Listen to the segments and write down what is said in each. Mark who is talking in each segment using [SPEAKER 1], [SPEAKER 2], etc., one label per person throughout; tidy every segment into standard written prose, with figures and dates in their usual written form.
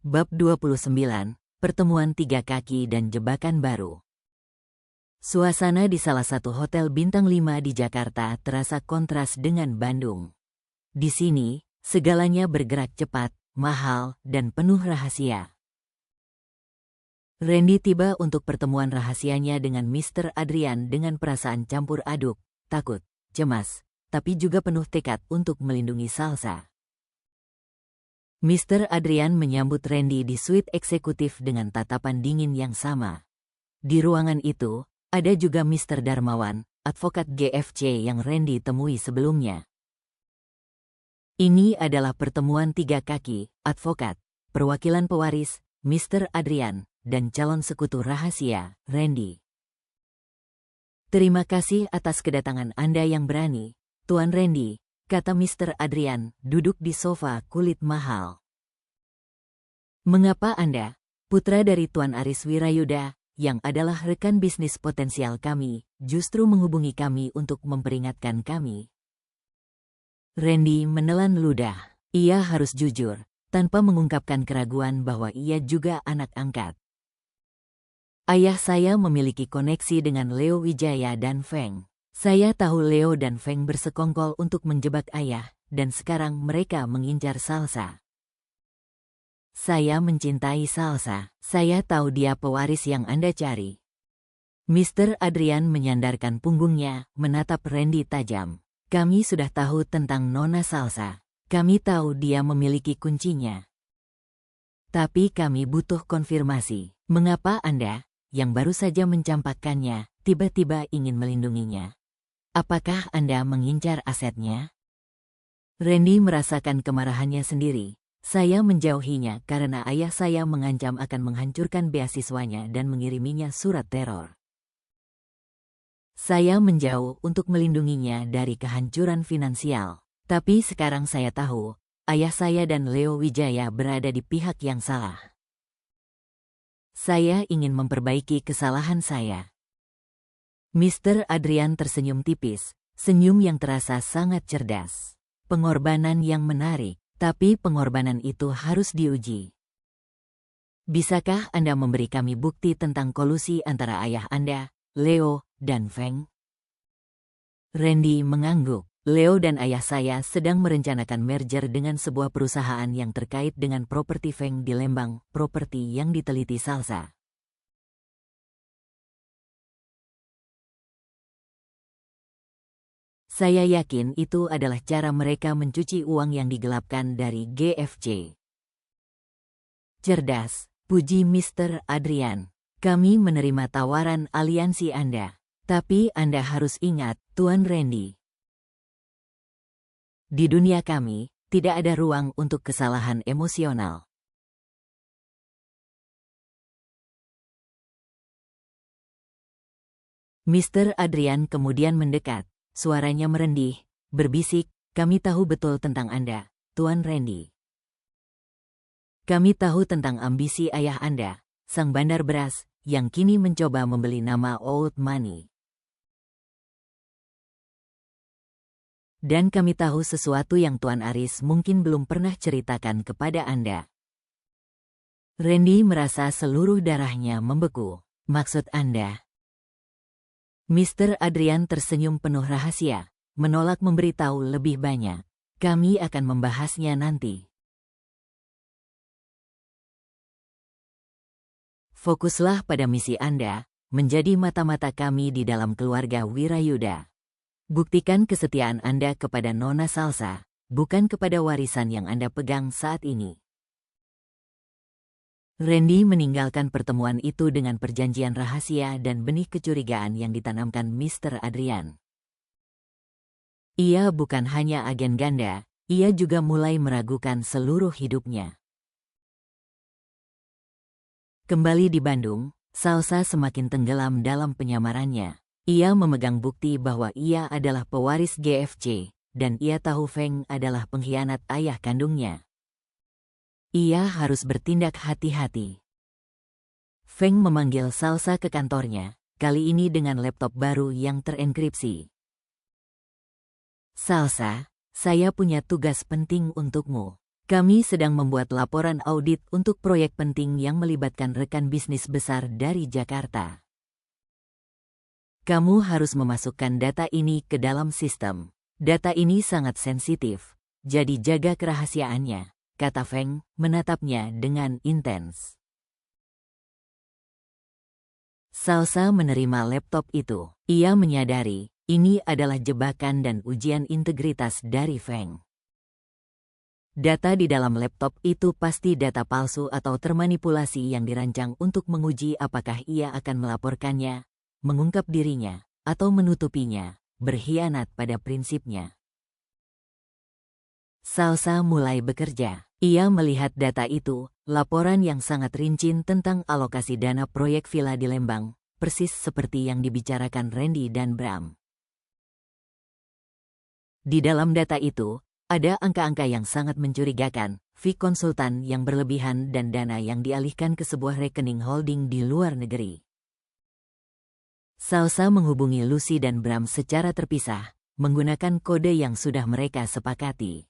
[SPEAKER 1] Bab 29, Pertemuan Tiga Kaki dan Jebakan Baru. Suasana di salah satu hotel bintang 5 di Jakarta terasa kontras dengan Bandung. Di sini, segalanya bergerak cepat, mahal, dan penuh rahasia. Randy tiba untuk pertemuan rahasianya dengan Mr. Adrian dengan perasaan campur aduk, takut, cemas, tapi juga penuh tekad untuk melindungi Salsa. Mr. Adrian menyambut Randy di suite eksekutif dengan tatapan dingin yang sama. Di ruangan itu, ada juga Mr. Darmawan, advokat GFC yang Randy temui sebelumnya. Ini adalah pertemuan tiga kaki, advokat, perwakilan pewaris, Mr. Adrian, dan calon sekutu rahasia, Randy. Terima kasih atas kedatangan Anda yang berani, Tuan Randy, kata Mr. Adrian, duduk di sofa kulit mahal. Mengapa Anda, putra dari Tuan Aris Wirayuda, yang adalah rekan bisnis potensial kami, justru menghubungi kami untuk memperingatkan kami? Randy menelan ludah. Ia harus jujur, tanpa mengungkapkan keraguan bahwa ia juga anak angkat. Ayah saya memiliki koneksi dengan Leo Wijaya dan Feng. Saya tahu Leo dan Feng bersekongkol untuk menjebak ayah, dan sekarang mereka mengincar Salsa. Saya mencintai Salsa. Saya tahu dia pewaris yang Anda cari. Mr. Adrian menyandarkan punggungnya, menatap Randy tajam. Kami sudah tahu tentang Nona Salsa. Kami tahu dia memiliki kuncinya. Tapi kami butuh konfirmasi. Mengapa Anda, yang baru saja mencampakkannya, tiba-tiba ingin melindunginya? Apakah Anda mengincar asetnya? Randy merasakan kemarahannya sendiri. Saya menjauhinya karena ayah saya mengancam akan menghancurkan beasiswanya dan mengiriminya surat teror. Saya menjauh untuk melindunginya dari kehancuran finansial. Tapi sekarang saya tahu, ayah saya dan Leo Wijaya berada di pihak yang salah. Saya ingin memperbaiki kesalahan saya. Mr. Adrian tersenyum tipis, senyum yang terasa sangat cerdas. Pengorbanan yang menarik, tapi pengorbanan itu harus diuji. Bisakah Anda memberi kami bukti tentang kolusi antara ayah Anda, Leo, dan Feng? Randy mengangguk. Leo dan ayah saya sedang merencanakan merger dengan sebuah perusahaan yang terkait dengan properti Feng di Lembang, properti yang diteliti Salsa. Saya yakin itu adalah cara mereka mencuci uang yang digelapkan dari GFC. Cerdas, puji Mr. Adrian. Kami menerima tawaran aliansi Anda. Tapi Anda harus ingat, Tuan Randy. Di dunia kami, tidak ada ruang untuk kesalahan emosional. Mr. Adrian kemudian mendekat. Suaranya merendih, berbisik, kami tahu betul tentang Anda, Tuan Randy. Kami tahu tentang ambisi ayah Anda, sang bandar beras, yang kini mencoba membeli nama Old Money. Dan kami tahu sesuatu yang Tuan Aris mungkin belum pernah ceritakan kepada Anda. Randy merasa seluruh darahnya membeku. Maksud Anda? Mr. Adrian tersenyum penuh rahasia, menolak memberitahu lebih banyak. Kami akan membahasnya nanti. Fokuslah pada misi Anda, menjadi mata-mata kami di dalam keluarga Wirayuda. Buktikan kesetiaan Anda kepada Nona Salsa, bukan kepada warisan yang Anda pegang saat ini. Randy meninggalkan pertemuan itu dengan perjanjian rahasia dan benih kecurigaan yang ditanamkan Mr. Adrian. Ia bukan hanya agen ganda, ia juga mulai meragukan seluruh hidupnya. Kembali di Bandung, Salsa semakin tenggelam dalam penyamarannya. Ia memegang bukti bahwa ia adalah pewaris GFC, dan ia tahu Feng adalah pengkhianat ayah kandungnya. Ia harus bertindak hati-hati. Feng memanggil Salsa ke kantornya, kali ini dengan laptop baru yang terenkripsi. Salsa, saya punya tugas penting untukmu. Kami sedang membuat laporan audit untuk proyek penting yang melibatkan rekan bisnis besar dari Jakarta. Kamu harus memasukkan data ini ke dalam sistem. Data ini sangat sensitif, jadi jaga kerahasiaannya, kata Feng, menatapnya dengan intens. Salsa menerima laptop itu. Ia menyadari, ini adalah jebakan dan ujian integritas dari Feng. Data di dalam laptop itu pasti data palsu atau termanipulasi yang dirancang untuk menguji apakah ia akan melaporkannya, mengungkap dirinya, atau menutupinya, berkhianat pada prinsipnya. Salsa mulai bekerja. Ia melihat data itu, laporan yang sangat rinci tentang alokasi dana proyek villa di Lembang, persis seperti yang dibicarakan Randy dan Bram. Di dalam data itu, ada angka-angka yang sangat mencurigakan, fee konsultan yang berlebihan dan dana yang dialihkan ke sebuah rekening holding di luar negeri. Salsa menghubungi Lucy dan Bram secara terpisah, menggunakan kode yang sudah mereka sepakati.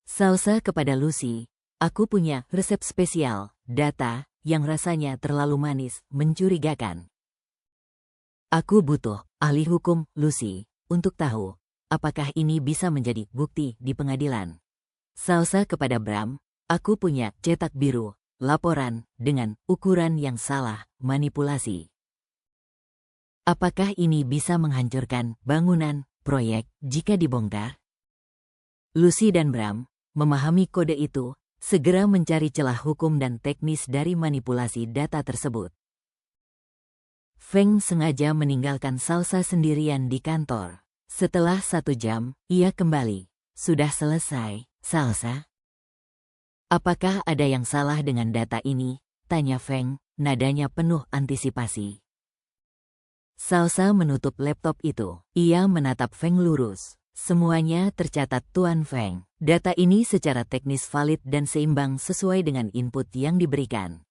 [SPEAKER 1] Salsa kepada Lucy, aku punya resep spesial, data, yang rasanya terlalu manis, mencurigakan. Aku butuh ahli hukum, Lucy, untuk tahu apakah ini bisa menjadi bukti di pengadilan. Salsa kepada Bram, aku punya cetak biru, laporan, dengan ukuran yang salah, manipulasi. Apakah ini bisa menghancurkan bangunan, proyek, jika dibongkar? Lucy dan Bram, memahami kode itu, segera mencari celah hukum dan teknis dari manipulasi data tersebut. Feng sengaja meninggalkan Salsa sendirian di kantor. Setelah 1 jam, ia kembali. Sudah selesai, Salsa? Apakah ada yang salah dengan data ini? Tanya Feng, nadanya penuh antisipasi. Salsa menutup laptop itu. Ia menatap Feng lurus. Semuanya tercatat Tuan Feng. Data ini secara teknis valid dan seimbang sesuai dengan input yang diberikan.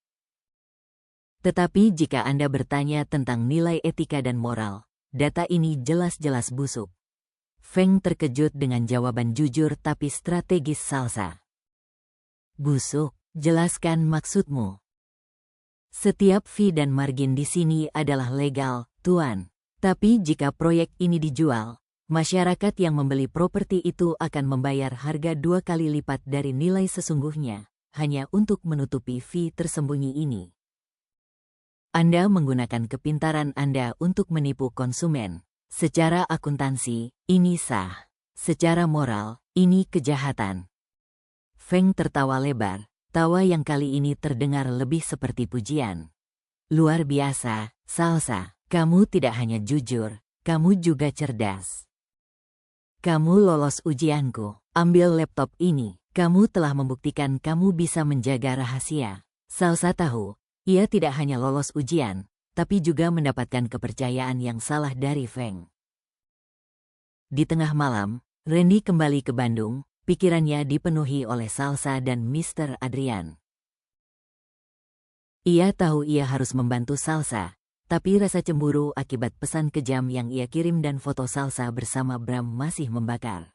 [SPEAKER 1] Tetapi jika Anda bertanya tentang nilai etika dan moral, data ini jelas-jelas busuk. Feng terkejut dengan jawaban jujur tapi strategis Salsa. Busuk, jelaskan maksudmu. Setiap fee dan margin di sini adalah legal, Tuan. Tapi jika proyek ini dijual, masyarakat yang membeli properti itu akan membayar harga 2 kali lipat dari nilai sesungguhnya, hanya untuk menutupi fee tersembunyi ini. Anda menggunakan kepintaran Anda untuk menipu konsumen. Secara akuntansi, ini sah. Secara moral, ini kejahatan. Feng tertawa lebar, tawa yang kali ini terdengar lebih seperti pujian. Luar biasa, Salsa. Kamu tidak hanya jujur, kamu juga cerdas. Kamu lolos ujianku. Ambil laptop ini. Kamu telah membuktikan kamu bisa menjaga rahasia. Salsa tahu, ia tidak hanya lolos ujian, tapi juga mendapatkan kepercayaan yang salah dari Feng. Di tengah malam, Randy kembali ke Bandung, pikirannya dipenuhi oleh Salsa dan Mr. Adrian. Ia tahu ia harus membantu Salsa, tapi rasa cemburu akibat pesan kejam yang ia kirim dan foto Salsa bersama Bram masih membakar.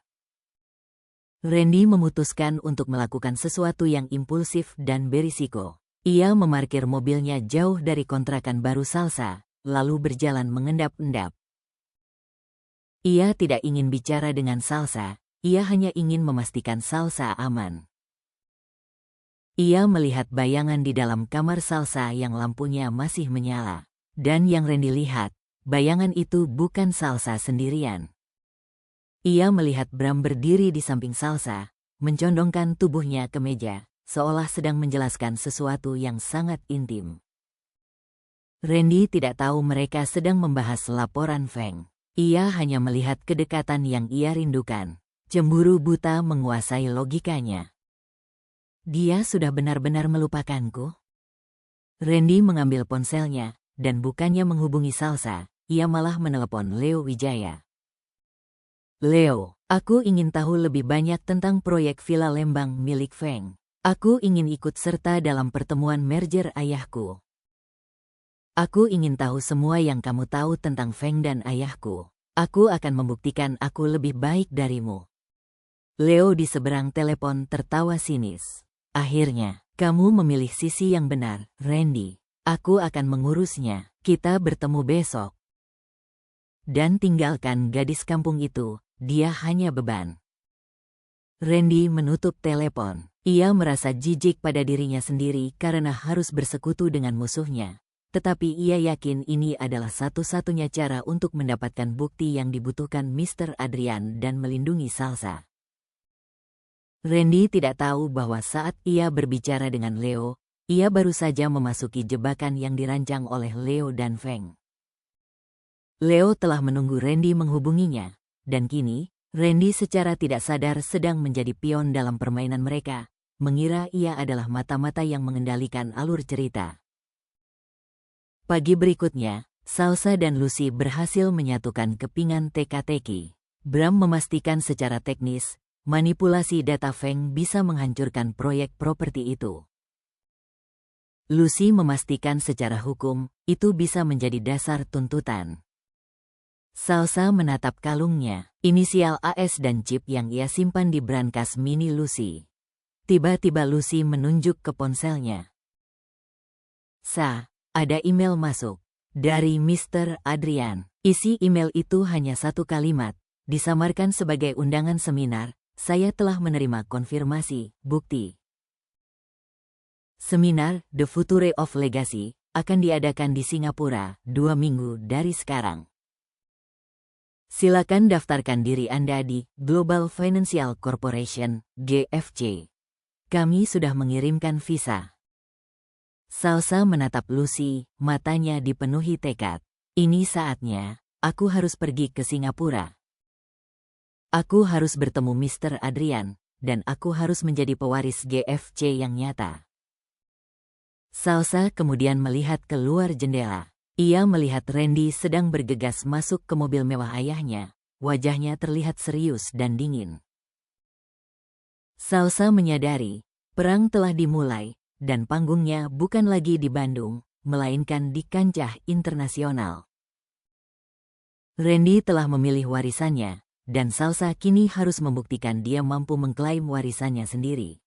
[SPEAKER 1] Randy memutuskan untuk melakukan sesuatu yang impulsif dan berisiko. Ia memarkir mobilnya jauh dari kontrakan baru Salsa, lalu berjalan mengendap-endap. Ia tidak ingin bicara dengan Salsa, ia hanya ingin memastikan Salsa aman. Ia melihat bayangan di dalam kamar Salsa yang lampunya masih menyala. Dan yang Randy lihat, bayangan itu bukan Salsa sendirian. Ia melihat Bram berdiri di samping Salsa, mencondongkan tubuhnya ke meja, seolah sedang menjelaskan sesuatu yang sangat intim. Randy tidak tahu mereka sedang membahas laporan Feng. Ia hanya melihat kedekatan yang ia rindukan. Cemburu buta menguasai logikanya. Dia sudah benar-benar melupakanku? Randy mengambil ponselnya, dan bukannya menghubungi Salsa, ia malah menelepon Leo Wijaya. Leo, aku ingin tahu lebih banyak tentang proyek Villa Lembang milik Feng. Aku ingin ikut serta dalam pertemuan merger ayahku. Aku ingin tahu semua yang kamu tahu tentang Feng dan ayahku. Aku akan membuktikan aku lebih baik darimu. Leo di seberang telepon tertawa sinis. Akhirnya, kamu memilih sisi yang benar, Randy. Aku akan mengurusnya. Kita bertemu besok. Dan tinggalkan gadis kampung itu, dia hanya beban. Randy menutup telepon. Ia merasa jijik pada dirinya sendiri karena harus bersekutu dengan musuhnya. Tetapi ia yakin ini adalah satu-satunya cara untuk mendapatkan bukti yang dibutuhkan Mr. Adrian dan melindungi Salsa. Randy tidak tahu bahwa saat ia berbicara dengan Leo, ia baru saja memasuki jebakan yang dirancang oleh Leo dan Feng. Leo telah menunggu Randy menghubunginya, dan kini, Randy secara tidak sadar sedang menjadi pion dalam permainan mereka, mengira ia adalah mata-mata yang mengendalikan alur cerita. Pagi berikutnya, Salsa dan Lucy berhasil menyatukan kepingan teka-teki. Bram memastikan secara teknis, manipulasi data Feng bisa menghancurkan proyek properti itu. Lucy memastikan secara hukum, itu bisa menjadi dasar tuntutan. Salsa menatap kalungnya, inisial AS dan chip yang ia simpan di brankas mini Lucy. Tiba-tiba Lucy menunjuk ke ponselnya. Ada email masuk. Dari Mr. Adrian. Isi email itu hanya satu kalimat, disamarkan sebagai undangan seminar. Saya telah menerima konfirmasi, bukti. Seminar The Future of Legacy akan diadakan di Singapura 2 minggu dari sekarang. Silakan daftarkan diri Anda di Global Financial Corporation, GFC. Kami sudah mengirimkan visa. Salsa menatap Lucy, matanya dipenuhi tekad. Ini saatnya, aku harus pergi ke Singapura. Aku harus bertemu Mr. Adrian, dan aku harus menjadi pewaris GFC yang nyata. Salsa kemudian melihat keluar jendela. Ia melihat Randy sedang bergegas masuk ke mobil mewah ayahnya. Wajahnya terlihat serius dan dingin. Salsa menyadari, perang telah dimulai, dan panggungnya bukan lagi di Bandung, melainkan di kancah internasional. Randy telah memilih warisannya, dan Salsa kini harus membuktikan dia mampu mengklaim warisannya sendiri.